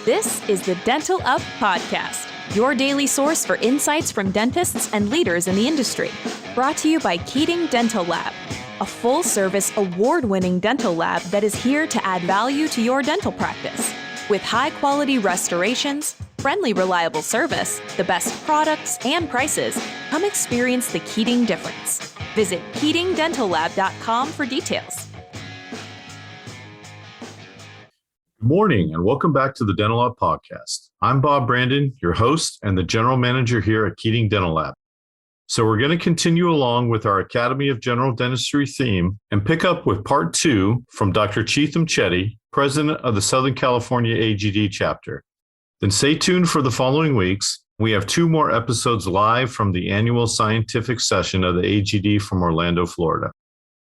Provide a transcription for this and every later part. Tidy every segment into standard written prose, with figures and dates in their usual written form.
This is the Dental Up Podcast, your daily source for insights from dentists and leaders in the industry. Brought to you by Keating Dental Lab, a full-service, award-winning dental lab that is here to add value to your dental practice. With high-quality restorations, friendly, reliable service, the best products and prices, come experience the Keating difference. Visit KeatingDentalLab.com for details. Good morning and welcome back to the Dental Lab Podcast. I'm Bob Brandon, your host and the general manager here at Keating Dental Lab. So we're going to continue along with our Academy of General Dentistry theme and pick up with part 2 from Dr. Chethan Chetty, president of the Southern California AGD chapter. Then stay tuned for the following weeks. We have 2 more episodes live from the annual scientific session of the AGD from Orlando, Florida.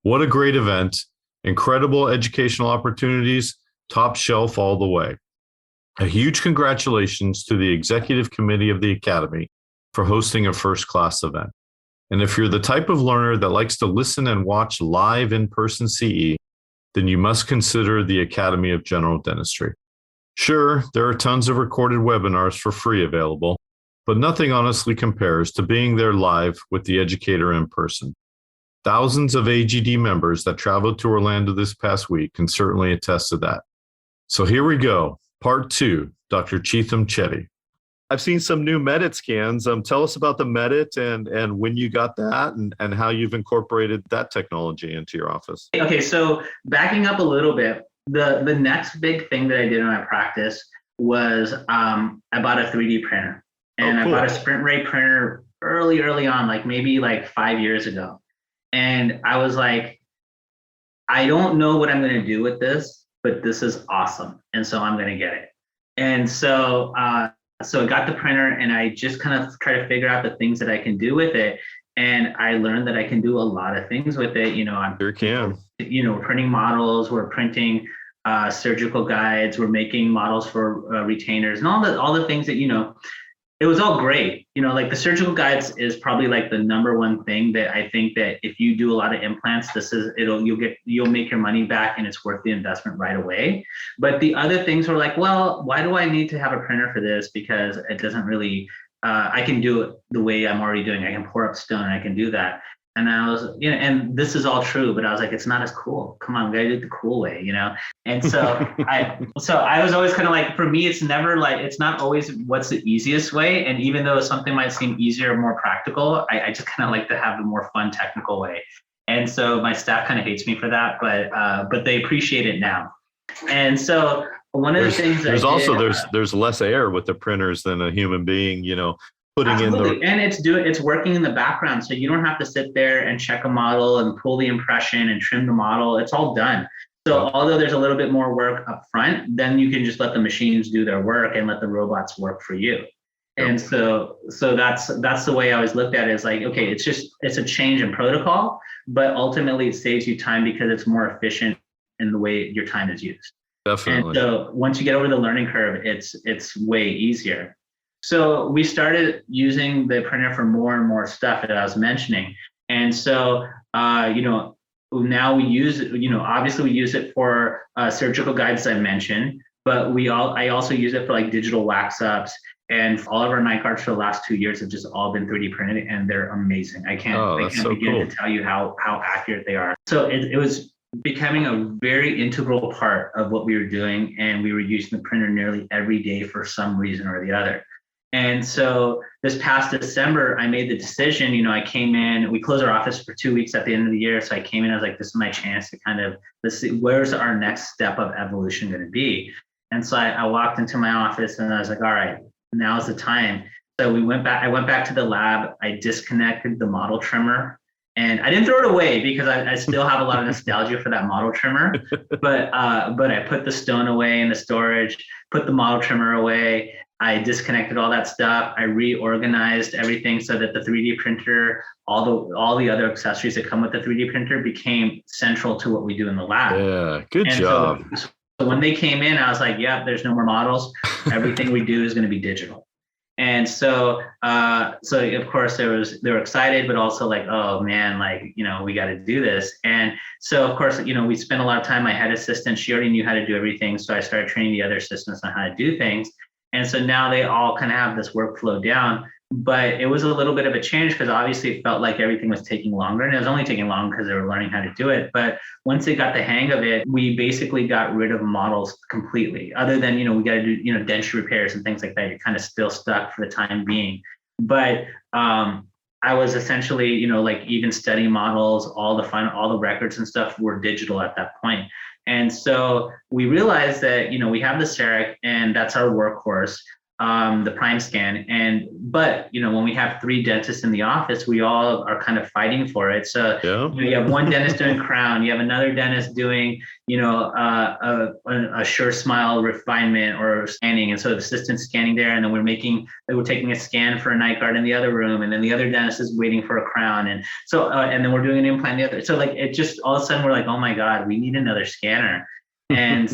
What a great event, incredible educational opportunities, top shelf all the way. A huge congratulations to the executive committee of the Academy for hosting a first-class event. And if you're the type of learner that likes to listen and watch live in-person CE, then you must consider the Academy of General Dentistry. Sure, there are tons of recorded webinars for free available, but nothing honestly compares to being there live with the educator in person. Thousands of AGD members that traveled to Orlando this past week can certainly attest to that. So here we go, part 2, Dr. Chethan Chetty. I've seen some new Medit scans. Tell us about the Medit and when you got that and how you've incorporated that technology into your office. Okay, so backing up a little bit, the next big thing that I did in my practice was I bought a 3D printer. And cool. I bought a Sprint Ray printer early on, maybe 5 years ago. And I was like, I don't know what I'm going to do with this, but this is awesome. And so I'm going to get it. And so I got the printer and I just kind of try to figure out the things that I can do with it. And I learned that I can do a lot of things with it. We're printing models, we're printing surgical guides, we're making models for retainers and all the things that, it was all great. The surgical guides is probably the number one thing that I think that if you do a lot of implants, you'll make your money back and it's worth the investment right away. But the other things were well, why do I need to have a printer for this? Because it doesn't really, I can do it the way I'm already doing. I can pour up stone, I can do that. And I was, and this is all true, but I was like, it's not as cool. Come on, we gotta do it the cool way, And so I was always kind of for me, it's never it's not always what's the easiest way. And even though something might seem easier or more practical, I just kind of like to have the more fun technical way. And so my staff kind of hates me for that, but they appreciate it now. And so one of the things there's less air with the printers than a human being, Absolutely. And it's working in the background. So you don't have to sit there and check a model and pull the impression and trim the model. It's all done. So although there's a little bit more work up front, then you can just let the machines do their work and let the robots work for you. And so that's the way I always looked at it, is okay, it's a change in protocol, but ultimately it saves you time because it's more efficient in the way your time is used. Definitely. And so once you get over the learning curve, it's way easier. So we started using the printer for more and more stuff that I was mentioning. And so, now we use it, obviously we use it for surgical guides I mentioned, but I also use it for digital wax ups, and all of our night guards for the last 2 years have just all been 3D printed and they're amazing. I can't begin to tell you how accurate they are. So it was becoming a very integral part of what we were doing, and we were using the printer nearly every day for some reason or the other. And so this past December, I made the decision, I came in, we closed our office for 2 weeks at the end of the year. So I came in, I was like, this is my chance to let's see, where's our next step of evolution going to be? And so I walked into my office and I was like, all right, now's the time. So I went back to the lab, I disconnected the model trimmer. And I didn't throw it away because I still have a lot of nostalgia for that model trimmer, but I put the stone away in the storage, put the model trimmer away. I disconnected all that stuff. I reorganized everything so that the 3D printer, all the other accessories that come with the 3D printer became central to what we do in the lab. Yeah, good job. So when they came in, I was like, yeah, there's no more models. Everything we do is going to be digital. And so, so of course they were excited, but also like, oh man, like, we got to do this. And so of course, we spent a lot of time. My head assistant, she already knew how to do everything. So I started training the other assistants on how to do things. And so now they all kind of have this workflow down. But it was a little bit of a change because obviously it felt like everything was taking longer, and it was only taking long because they were learning how to do it. But once they got the hang of it, we basically got rid of models completely. Other than, we got to do, dentistry repairs and things like that. You're kind of still stuck for the time being. But I was essentially, like even study models, all the records and stuff were digital at that point. And so we realized that, we have the CEREC and that's our workhorse. The prime scan. But when we have 3 dentists in the office, we all are kind of fighting for it. So you have one dentist doing crown, you have another dentist doing, a sure smile refinement or scanning. And so the assistant's scanning there, and then we're taking a scan for a night guard in the other room. And then the other dentist is waiting for a crown. And so, and then we're doing an implant in the other. So like, it just, all of a sudden we're like, oh my God, we need another scanner. And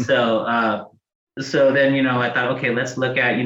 so then, I thought, okay, let's look at,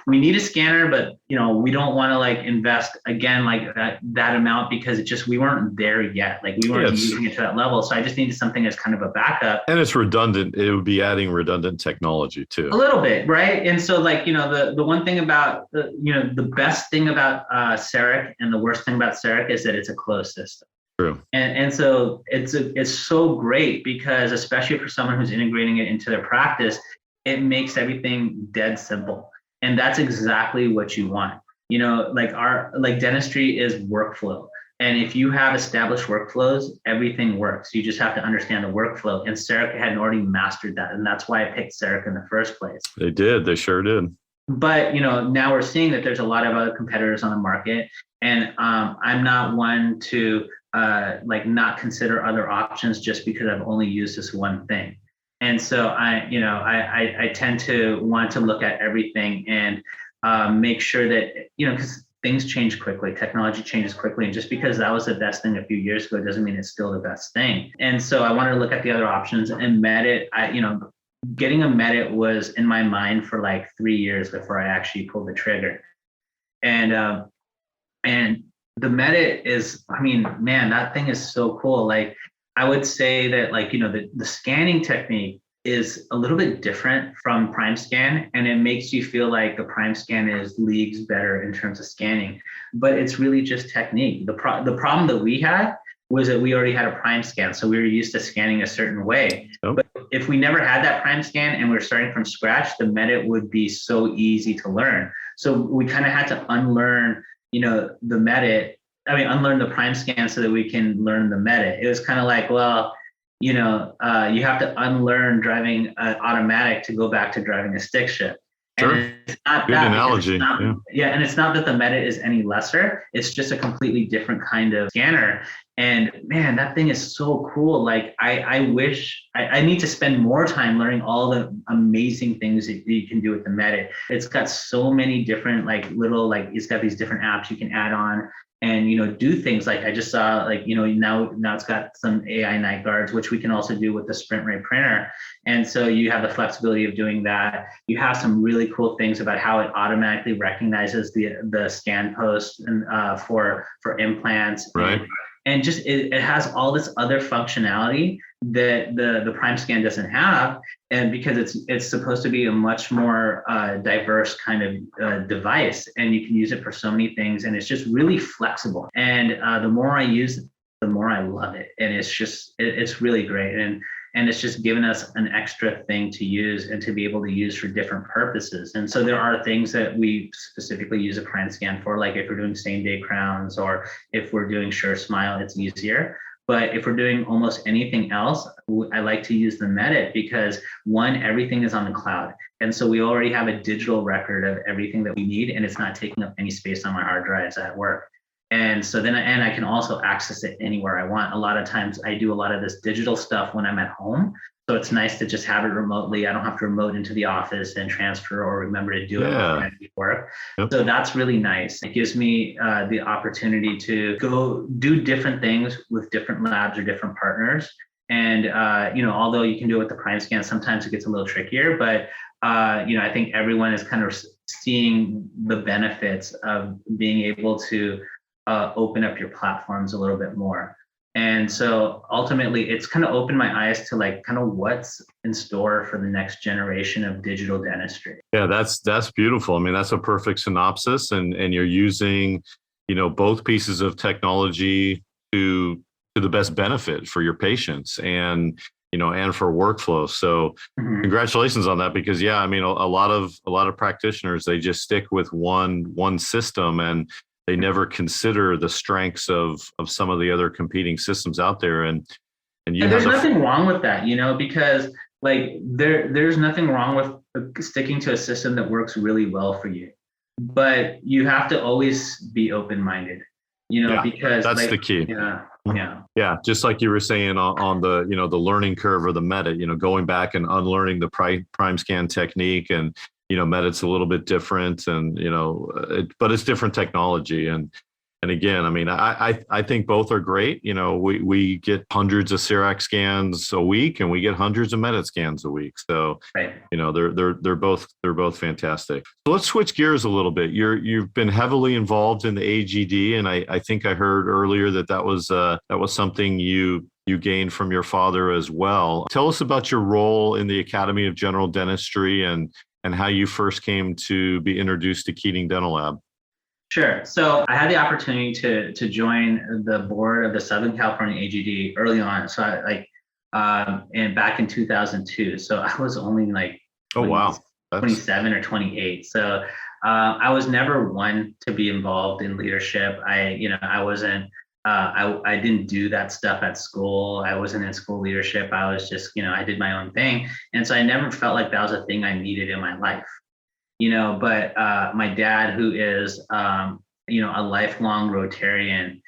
we need a scanner, but, we don't want to like invest again, like that amount, because we weren't there yet. Like we weren't using it to that level. So I just needed something as kind of a backup. And it's redundant. It would be adding redundant technology too. A little bit, right? And so like, the one thing about, the best thing about CEREC and the worst thing about CEREC is that it's a closed system. True. And so it's so great because especially for someone who's integrating it into their practice, it makes everything dead simple. And that's exactly what you want. Like dentistry is workflow. And if you have established workflows, everything works. You just have to understand the workflow. And CEREC hadn't already mastered that. And that's why I picked CEREC in the first place. They did. They sure did. But, now we're seeing that there's a lot of other competitors on the market. And I'm not one to not consider other options just because I've only used this one thing. And so I tend to want to look at everything and make sure that, because things change quickly, technology changes quickly. And just because that was the best thing a few years ago doesn't mean it's still the best thing. And so I wanted to look at the other options, and Medit, getting a Medit was in my mind for like 3 years before I actually pulled the trigger. And the Medit is, man, that thing is so cool. Like, I would say that the scanning technique is a little bit different from prime scan, and it makes you feel like the prime scan is leagues better in terms of scanning, but it's really just technique. The problem that we had was that we already had a prime scan, so we were used to scanning a certain way. Oh. But if we never had that prime scan and we were starting from scratch, the Medit would be so easy to learn. So we kind of had to unlearn, the Medit. Unlearn the prime scan so that we can learn the Medit. It was kind of like, well, you have to unlearn driving automatic to go back to driving a stick shift. Sure. And it's not good analogy. And it's not that the Medit is any lesser. It's just a completely different kind of scanner. And man, that thing is so cool. Like I wish I need to spend more time learning all the amazing things that you can do with the Medit. It's got so many different it's got these different apps you can add on. And, do things like I just saw, now it's got some AI night guards, which we can also do with the Sprint Ray printer. And so you have the flexibility of doing that. You have some really cool things about how it automatically recognizes the scan post and for implants. Right. And just it has all this other functionality that the prime scan doesn't have, and because it's supposed to be a much more diverse kind of device, and you can use it for so many things, and it's just really flexible. And the more I use it, the more I love it, and it's really great. And it's just given us an extra thing to use and to be able to use for different purposes. And so there are things that we specifically use a prime scan for, like if we're doing same day crowns or if we're doing Sure Smile, it's easier. But if we're doing almost anything else, I like to use the Medit because one, everything is on the cloud. And so we already have a digital record of everything that we need, and it's not taking up any space on my hard drives at work. And so then, and I can also access it anywhere I want. A lot of times I do a lot of this digital stuff when I'm at home. So it's nice to just have it remotely. I don't have to remote into the office and transfer or remember to do it when I do work. Yep. So that's really nice. It gives me the opportunity to go do different things with different labs or different partners. And, although you can do it with the prime scan, sometimes it gets a little trickier, but I think everyone is kind of seeing the benefits of being able to open up your platforms a little bit more. And so ultimately, it's kind of opened my eyes to like kind of what's in store for the next generation of digital dentistry. Yeah, that's beautiful. I mean, that's a perfect synopsis, and you're using, both pieces of technology to the best benefit for your patients and and for workflow. So congratulations on that, because I mean, a lot of practitioners, they just stick with one system and they never consider the strengths of some of the other competing systems out there. And there's nothing wrong with that, because like there's nothing wrong with sticking to a system that works really well for you, but you have to always be open-minded, because that's the key. Yeah. Just like you were saying on the, the learning curve or the meta, going back and unlearning the prime scan technique, and, Medit's a little bit different, and, but it's different technology. And again, I mean, I think both are great. We get hundreds of CEREC scans a week, and we get hundreds of Medit scans a week. So, right. They're both fantastic. So let's switch gears a little bit. You've been heavily involved in the AGD, and I think I heard earlier that was something you gained from your father as well. Tell us about your role in the Academy of General Dentistry and how you first came to be introduced to Keating Dental Lab. Sure. So I had the opportunity to join the board of the Southern California AGD early on. So and back in 2002. So I was only like 27 or 28. So I was never one to be involved in leadership. I wasn't. I didn't do that stuff at school. I wasn't in school leadership. I was just, I did my own thing. And so I never felt like that was a thing I needed in my life, but my dad, who is, a lifelong Rotarian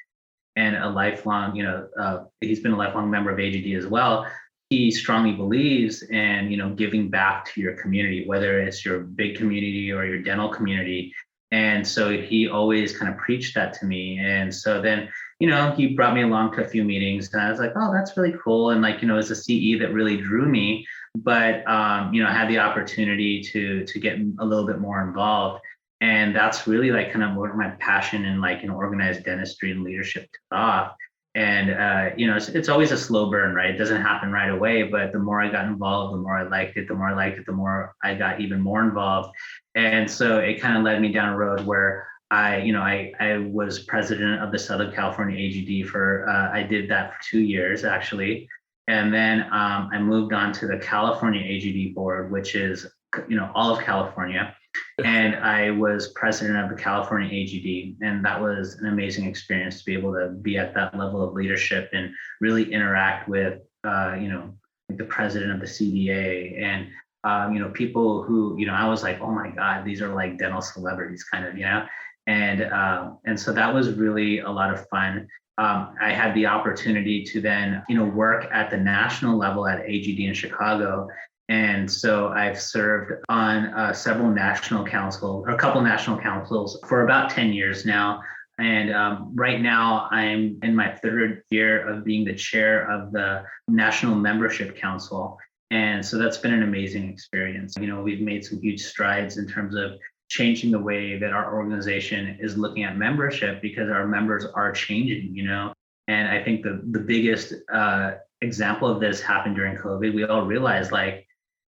and a lifelong, he's been a lifelong member of AGD as well. He strongly believes in, giving back to your community, whether it's your big community or your dental community. And so he always kind of preached that to me. And so then, he brought me along to a few meetings, and I was like, oh, that's really cool. And like, it's a CE that really drew me, but, I had the opportunity to get a little bit more involved. And that's really like kind of where my passion in like, organized dentistry and leadership took off. And, it's always a slow burn, right? It doesn't happen right away, but the more I got involved, the more I liked it, the more I got even more involved. And so it kind of led me down a road where I was president of the Southern California AGD I did that for 2 years actually. And then I moved on to the California AGD board, which is, all of California. And I was president of the California AGD. And that was an amazing experience to be able to be at that level of leadership and really interact with, like the president of the CDA and, people who, I was like, oh my God, these are like dental celebrities kind of, And so that was really a lot of fun. I had the opportunity to then, work at the national level at AGD in Chicago. And so I've served on several national councils, or a couple national councils for about 10 years now. And right now I'm in my third year of being the chair of the National Membership Council. And so that's been an amazing experience. We've made some huge strides in terms of changing the way that our organization is looking at membership, because our members are changing, And I think the biggest example of this happened during COVID. We all realized like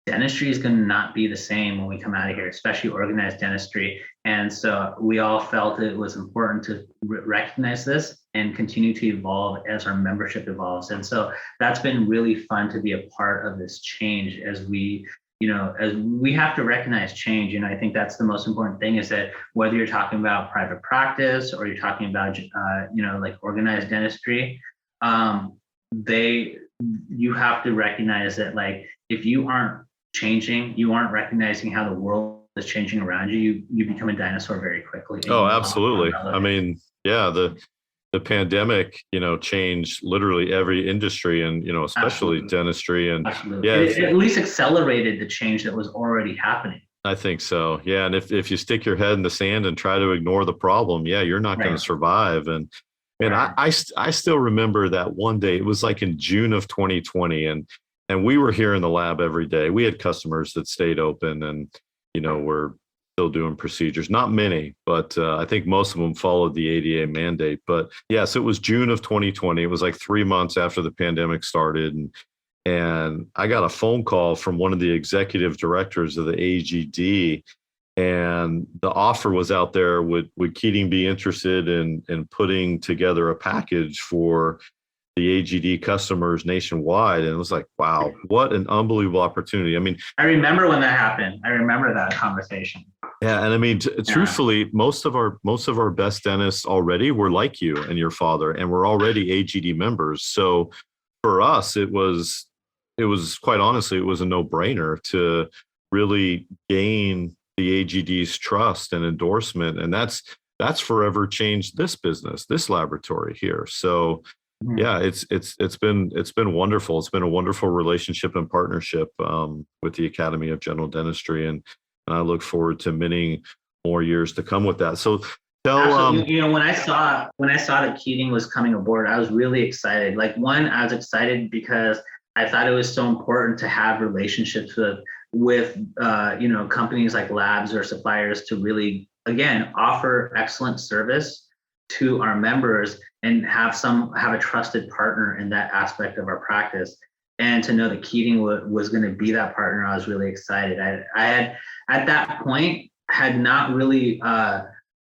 dentistry is going to not be the same when we come out of here, especially organized dentistry. And so we all felt it was important to recognize this and continue to evolve as our membership evolves. And so that's been really fun to be a part of this change as we have to recognize change. And I think that's the most important thing, is that whether you're talking about private practice or you're talking about, like organized dentistry, you have to recognize that, like, if you aren't changing, you aren't recognizing how the world is changing around you, you become a dinosaur very quickly. Oh, absolutely. I mean, yeah, the pandemic, changed literally every industry, and, especially absolutely. Dentistry. And absolutely. Yeah, it at least accelerated the change that was already happening. I think so. Yeah. And if you stick your head in the sand and try to ignore the problem, you're not going to survive. And I still remember that one day, it was like in June of 2020. And and we were here in the lab every day. We had customers that stayed open and, were still doing procedures. Not many, but I think most of them followed the ADA mandate. But yes, it was June of 2020. It was like 3 months after the pandemic started. And I got a phone call from one of the executive directors of the AGD, and the offer was out there. Would Keating be interested in putting together a package for the AGD customers nationwide? And it was like, wow, what an unbelievable opportunity. I mean, I remember when that happened. I remember that conversation. Yeah, and I mean, truthfully, most of our best dentists already were like you and your father, and we're already AGD members. So for us, it was quite honestly, it was a no-brainer to really gain the AGD's trust and endorsement, and that's forever changed this business, this laboratory here. So yeah, it's been wonderful. It's been a wonderful relationship and partnership with the Academy of General Dentistry, and I look forward to many more years to come with that. So tell when I saw that Keating was coming aboard, I was really excited. Like, one, I was excited because I thought it was so important to have relationships with companies like labs or suppliers to really, again, offer excellent service to our members and have a trusted partner in that aspect of our practice. And to know that Keating was going to be that partner, I was really excited. I had, at that point, had not really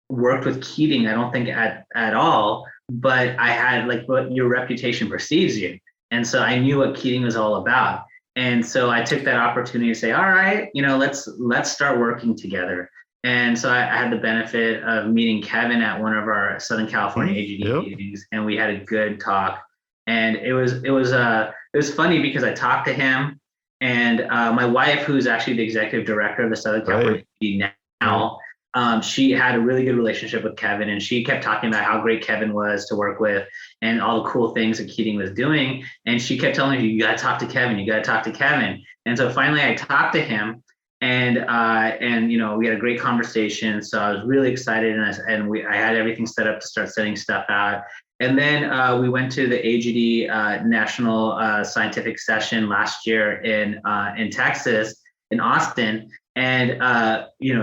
worked with Keating, I don't think at all, but I had, like, what your reputation precedes you. And so I knew what Keating was all about. And so I took that opportunity to say, all right, let's start working together. And so I had the benefit of meeting Kevin at one of our Southern California AGD meetings, and we had a good talk. And it was funny because I talked to him, and my wife, who's actually the executive director of the Southern California AGD now, she had a really good relationship with Kevin, and she kept talking about how great Kevin was to work with and all the cool things that Keating was doing. And she kept telling me, you got to talk to Kevin, you got to talk to Kevin. And so finally I talked to him, and we had a great conversation. So I was really excited, and I had everything set up to start sending stuff out. And then we went to the AGD National Scientific Session last year in Texas, in Austin. And,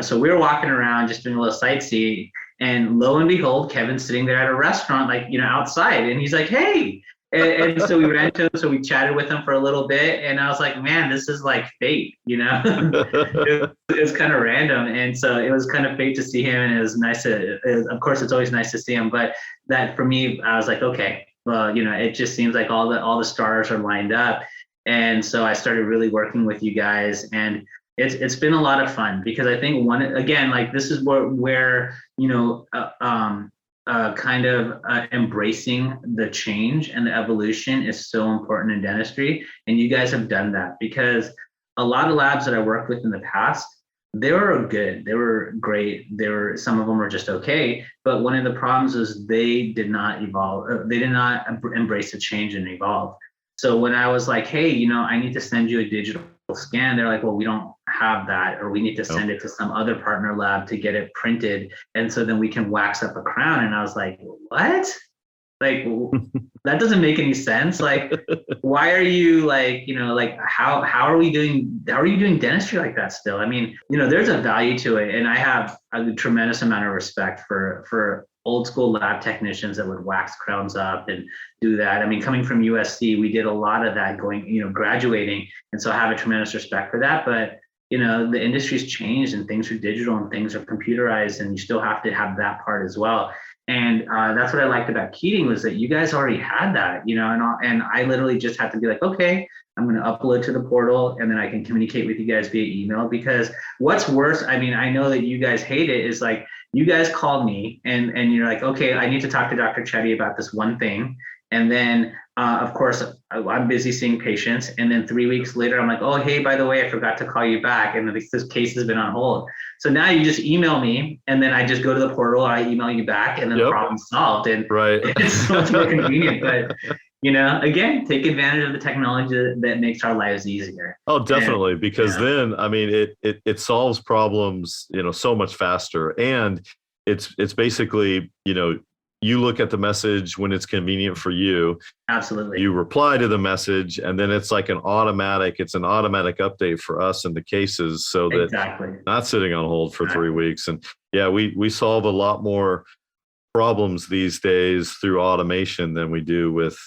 so we were walking around just doing a little sightseeing, and lo and behold, Kevin's sitting there at a restaurant, outside, and he's like, hey. And so we ran to him, so we chatted with him for a little bit, and I was like, man, this is like fate, It was kind of random. And so it was kind of fate to see him, and it was nice of course, it's always nice to see him, but that for me, I was like, okay, well, it just seems like all the stars are lined up. And so I started really working with you guys, and it's been a lot of fun, because I think this is where embracing the change and the evolution is so important in dentistry. And you guys have done that, because a lot of labs that I worked with in the past, they were good, they were great, some of them were just okay, but one of the problems is they did not evolve, they did not embrace the change and evolve. So when I was like, hey, I need to send you a digital scan, they're like, well, we don't have that, or we need to send it to some other partner lab to get it printed, and so then we can wax up a crown. And I was like, what? Like, that doesn't make any sense. Like, why are you how are you doing dentistry like that still? I mean, there's a value to it, and I have a tremendous amount of respect for old school lab technicians that would wax crowns up and do that. I mean, coming from USC, we did a lot of that graduating. And so I have a tremendous respect for that. But, the industry's changed, and things are digital, and things are computerized, and you still have to have that part as well. And that's what I liked about Keating, was that you guys already had that, and I literally just had to be like, okay, I'm going to upload to the portal, and then I can communicate with you guys via email. Because what's worse, I mean, I know that you guys hate it, is like, you guys call me and you're like, okay, I need to talk to Dr. Chetty about this one thing. And then, of course, I'm busy seeing patients. And then 3 weeks later, I'm like, oh, hey, by the way, I forgot to call you back, and this case has been on hold. So now you just email me, and then I just go to the portal, I email you back, and then the problem's solved. And it's so much more convenient. But, again, take advantage of the technology that makes our lives easier. Oh, definitely. Because then, I mean, it solves problems, so much faster. And it's basically, you look at the message when it's convenient for you. Absolutely. You reply to the message, and then it's like an automatic update for us in the cases, so that Exactly. not sitting on hold for 3 weeks. And yeah, we solve a lot more problems these days through automation than we do with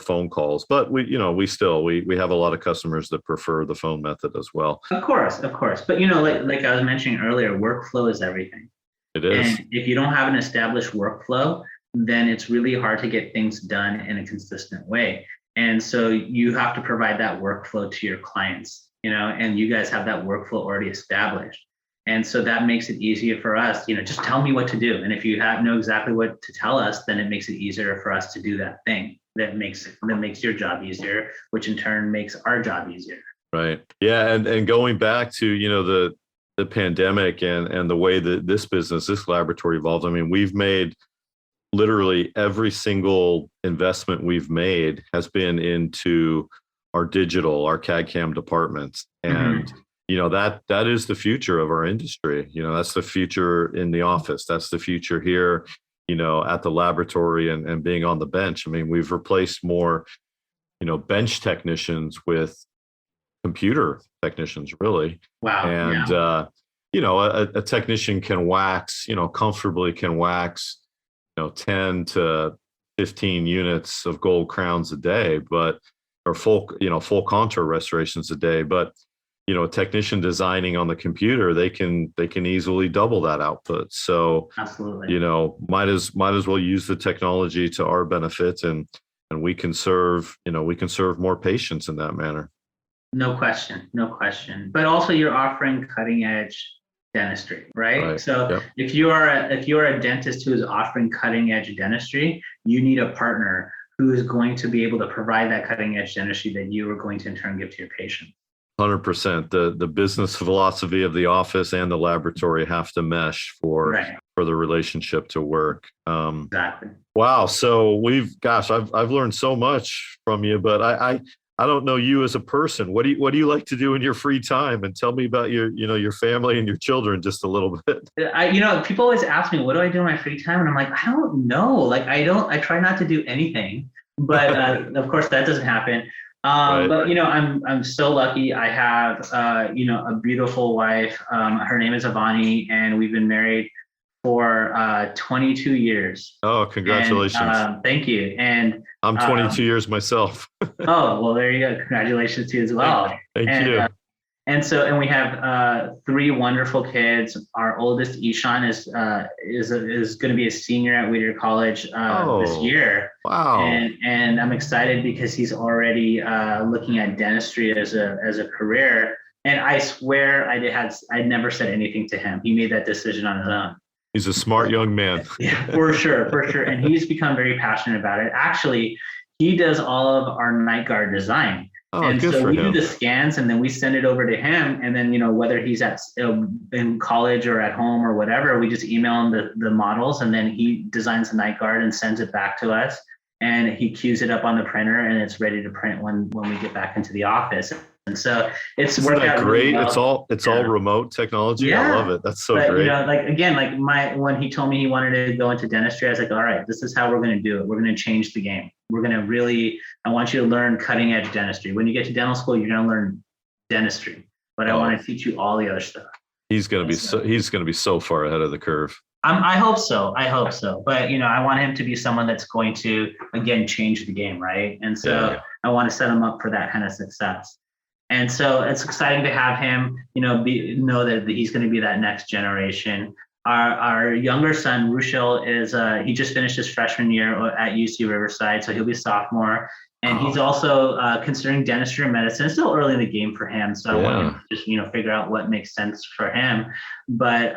phone calls. But we have a lot of customers that prefer the phone method as well. Of course. But like I was mentioning earlier, workflow is everything. It is. And if you don't have an established workflow, then it's really hard to get things done in a consistent way. And so you have to provide that workflow to your clients, and you guys have that workflow already established. And so that makes it easier for us, just tell me what to do. And if you know exactly what to tell us, then it makes it easier for us to do that thing that makes your job easier, which in turn makes our job easier. Right. Yeah. And going back to, the pandemic and the way that this laboratory evolved. I mean, we've made literally every single investment we've made has been into our our CAD/CAM departments. And, that is the future of our industry. That's the future in the office. That's the future here, at the laboratory and being on the bench. I mean, we've replaced more, bench technicians with computer technicians, really. Wow. And, a technician can wax, comfortably can wax, 10 to 15 units of gold crowns a day, or full contour restorations a day. But, a technician designing on the computer, they can easily double that output. So, absolutely, might as well use the technology to our benefit, and we can serve more patients in that manner. No question. But also, you're offering cutting edge dentistry, right? So yep. if you are a dentist who is offering cutting edge dentistry, you need a partner who is going to be able to provide that cutting edge dentistry that you are going to in turn give to your patient. 100%. The business philosophy of the office and the laboratory have to mesh for the relationship to work. Exactly. Wow. So I've learned so much from you, but I don't know you as a person. What do you like to do in your free time? And tell me about your family and your children just a little bit. People always ask me, what do I do in my free time? And I'm like, I don't know. I try not to do anything, but of course that doesn't happen. Right. But I'm so lucky. I have a beautiful wife. Her name is Avani, and we've been married for 22 years. Oh, congratulations! And, thank you. And I'm 22 years myself. Oh, well, there you go. Congratulations to you as well. Thank you. And we have 3 wonderful kids. Our oldest, Ishaan, is going to be a senior at Whittier College this year. Wow! And I'm excited because he's already looking at dentistry as a career. And I swear I'd never said anything to him. He made that decision on his own. He's a smart young man. Yeah, for sure. And he's become very passionate about it. Actually, he does all of our night guard design. Oh, and good so for we him. do the scans, and then we send it over to him. And then, whether he's in college or at home or whatever, we just email him the models, and then he designs the night guard and sends it back to us. And he queues it up on the printer, and it's ready to print when we get back into the office. And so it's worked out great. Really well. It's all remote technology. Yeah. I love it. That's so great. When he told me he wanted to go into dentistry, I was like, all right, this is how we're going to do it. We're going to change the game. We're going to I want you to learn cutting edge dentistry. When you get to dental school, you're going to learn dentistry, but I want to teach you all the other stuff. He's going to be so far ahead of the curve. I hope so. But, I want him to be someone that's going to, again, change the game. Right. And so I want to set him up for that kind of success. And so it's exciting to have him, know that he's going to be that next generation. Our younger son, Rushil, he just finished his freshman year at UC Riverside, so he'll be a sophomore. And he's also considering dentistry and medicine. It's still early in the game for him, so I want him to just figure out what makes sense for him. But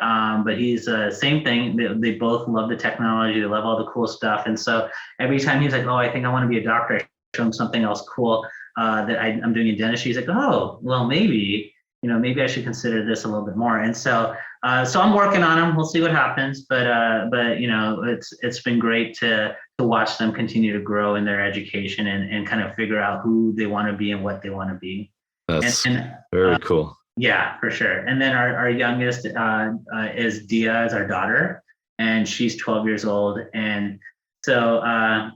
he's same thing. They both love the technology. They love all the cool stuff. And so every time he's like, "Oh, I think I want to be a doctor," I show him something else cool that I'm doing in dentistry. He's like, "Oh, well, maybe I should consider this a little bit more." And so I'm working on them. We'll see what happens. But it's been great to watch them continue to grow in their education and kind of figure out who they want to be and what they want to be. That's very cool. Yeah, for sure. And then our youngest is Diya, is our daughter, and she's 12 years old. And So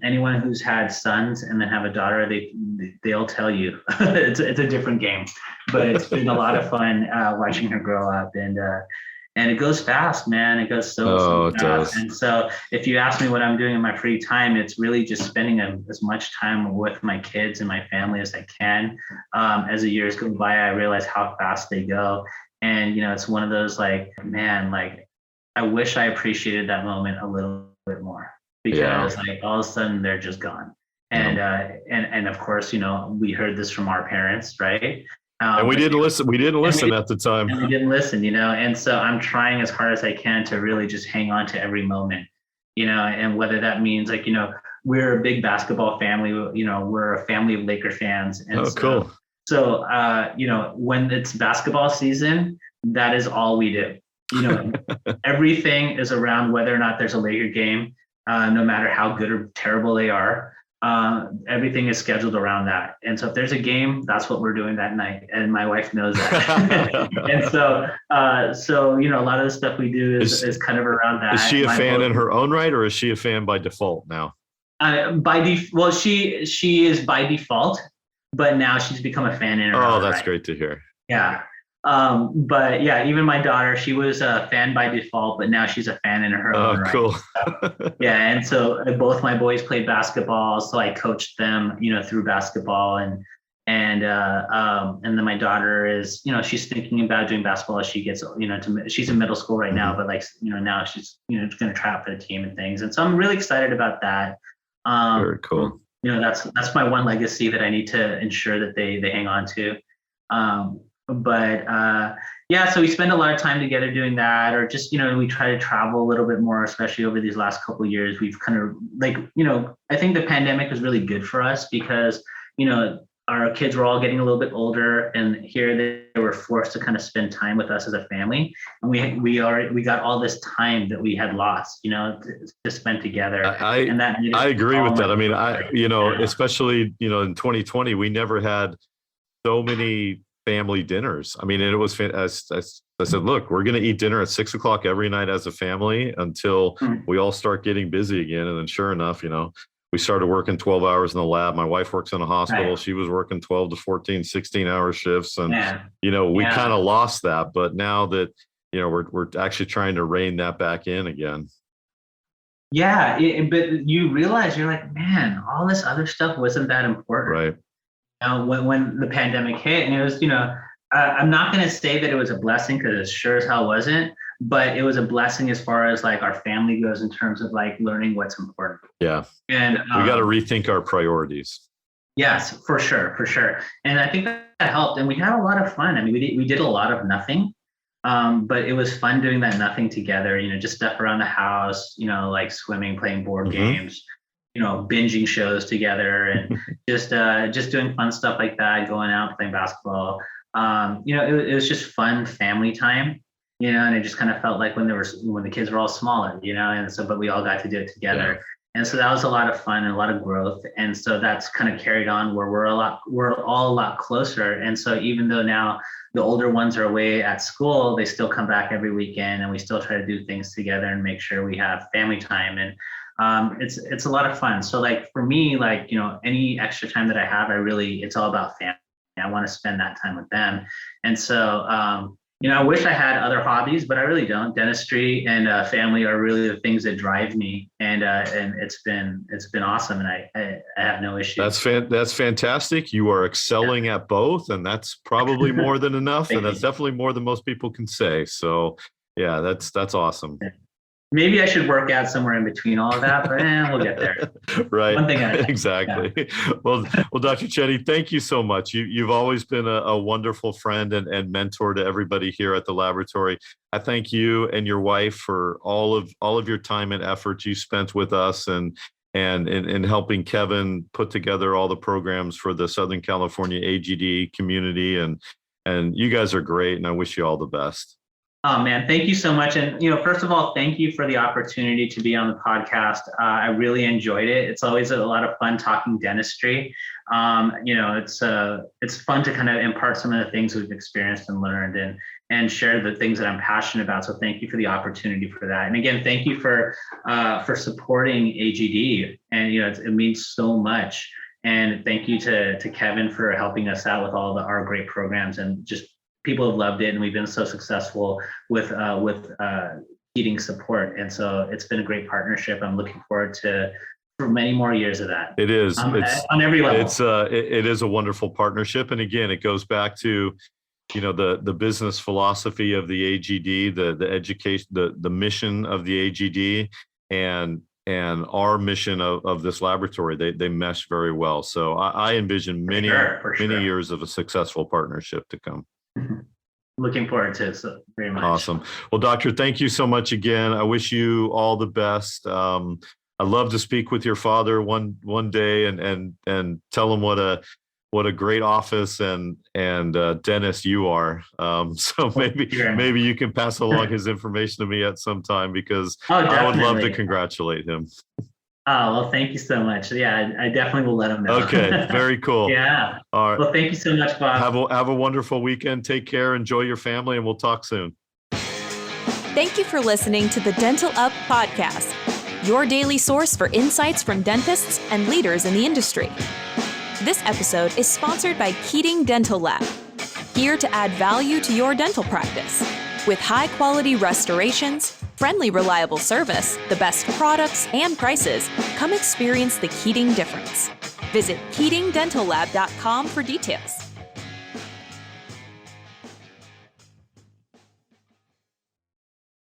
anyone who's had sons and then have a daughter, they'll tell you it's a different game, but it's been a lot of fun watching her grow up, and it goes fast, man. It goes so fast. Does. And so if you ask me what I'm doing in my free time, it's really just spending as much time with my kids and my family as I can. As the years go by, I realize how fast they go, and it's one of those like, man, like I wish I appreciated that moment a little bit more. Because like all of a sudden they're just gone, and of course we heard this from our parents, right? And we didn't listen. We didn't listen at the time. And we didn't listen, and so I'm trying as hard as I can to really just hang on to every moment, and whether that means like we're a big basketball family, we're a family of Laker fans, and cool. So when it's basketball season, that is all we do. Everything is around whether or not there's a Laker game. No matter how good or terrible they are, everything is scheduled around that. And so if there's a game, that's what we're doing that night. And my wife knows that. And so a lot of the stuff we do is kind of around that. Is she a fan in her own right, or is she a fan by default now? Well, she is by default, but now she's become a fan in her own right. Oh, that's great to hear. Yeah. But yeah, even my daughter, she was a fan by default, but now she's a fan in her own right. Cool. Yeah. And so both my boys played basketball. So I coached them, through basketball, and then my daughter is, she's thinking about doing basketball as she gets, she's in middle school right now, but like, now she's, going to try out for the team and things. And so I'm really excited about that. Very cool. That's my one legacy that I need to ensure that they hang on to. So we spend a lot of time together doing that, or just, we try to travel a little bit more, especially over these last couple of years. We've kind of like, I think the pandemic was really good for us because, our kids were all getting a little bit older, and here they were forced to kind of spend time with us as a family. And we got all this time that we had lost, to spend together. I agree with that. I mean, especially, in 2020, we never had so many family dinners. I mean, and it was, as I said, look, we're going to eat dinner at 6:00 every night as a family until we all start getting busy again. And then sure enough, we started working 12 hours in the lab. My wife works in a hospital. Right. She was working 12 to 14, 16-hour shifts. And, we kind of lost that. But now that, we're actually trying to rein that back in again. Yeah. But you realize you're like, man, all this other stuff wasn't that important. Right. When the pandemic hit, and it was, I'm not going to say that it was a blessing, because it sure as hell wasn't, but it was a blessing as far as like our family goes in terms of like learning what's important. Yeah. And we got to rethink our priorities. Yes, for sure. And I think that helped. And we had a lot of fun. I mean, we did a lot of nothing, but it was fun doing that nothing together, just stuff around the house, like swimming, playing board games, binging shows together, and just doing fun stuff like that, going out, playing basketball. It was just fun family time, and it just kind of felt like when the kids were all smaller, and so, but we all got to do it together. Yeah. And so that was a lot of fun and a lot of growth. And so that's kind of carried on where we're all a lot closer. And so even though now the older ones are away at school, they still come back every weekend, and we still try to do things together and make sure we have family time. And it's a lot of fun. So like for me, like, any extra time that I have, it's all about family. I want to spend that time with them. And so, I wish I had other hobbies, but I really don't. Dentistry and family are really the things that drive me. And it's been awesome. And I have no issue. That's fantastic. You are excelling at both, and that's probably more than enough. And that's definitely more than most people can say. So yeah, that's awesome. Maybe I should work out somewhere in between all of that, but we'll get there. Right. One thing at a time. Exactly. Yeah. Well, Dr. Chetty, thank you so much. You've always been a wonderful friend and mentor to everybody here at the laboratory. I thank you and your wife for all of your time and effort you spent with us and in helping Kevin put together all the programs for the Southern California AGD community. And you guys are great, and I wish you all the best. Oh man, thank you so much. And first of all, thank you for the opportunity to be on the podcast. I really enjoyed it. It's always a lot of fun talking dentistry. It's fun to kind of impart some of the things we've experienced and learned and share the things that I'm passionate about. So thank you for the opportunity for that. And again, thank you for supporting AGD. And it means so much. And thank you to Kevin for helping us out with all our great programs, and just people have loved it, and we've been so successful with Keating support. And so it's been a great partnership. I'm looking forward for many more years of that. It is. It's on every level. It is a wonderful partnership. And again, it goes back to, the business philosophy of the AGD, the education, the mission of the AGD, and our mission of this laboratory. They mesh very well. So I envision many years of a successful partnership to come. Looking forward to it so very much. Awesome. Well, Doctor, thank you so much again. I wish you all the best. I'd love to speak with your father one day and tell him what a great office and dentist you are. So maybe you can pass along his information to me at some time, because I would love to congratulate him. Oh, well, thank you so much. Yeah, I definitely will let him know. Okay, very cool. Yeah. All right. Well, thank you so much, Bob. Have a wonderful weekend. Take care. Enjoy your family, and we'll talk soon. Thank you for listening to the Dental Up podcast, your daily source for insights from dentists and leaders in the industry. This episode is sponsored by Keating Dental Lab, here to add value to your dental practice. With high-quality restorations, friendly, reliable service, the best products and prices, come experience the Keating difference. Visit KeatingDentalLab.com for details.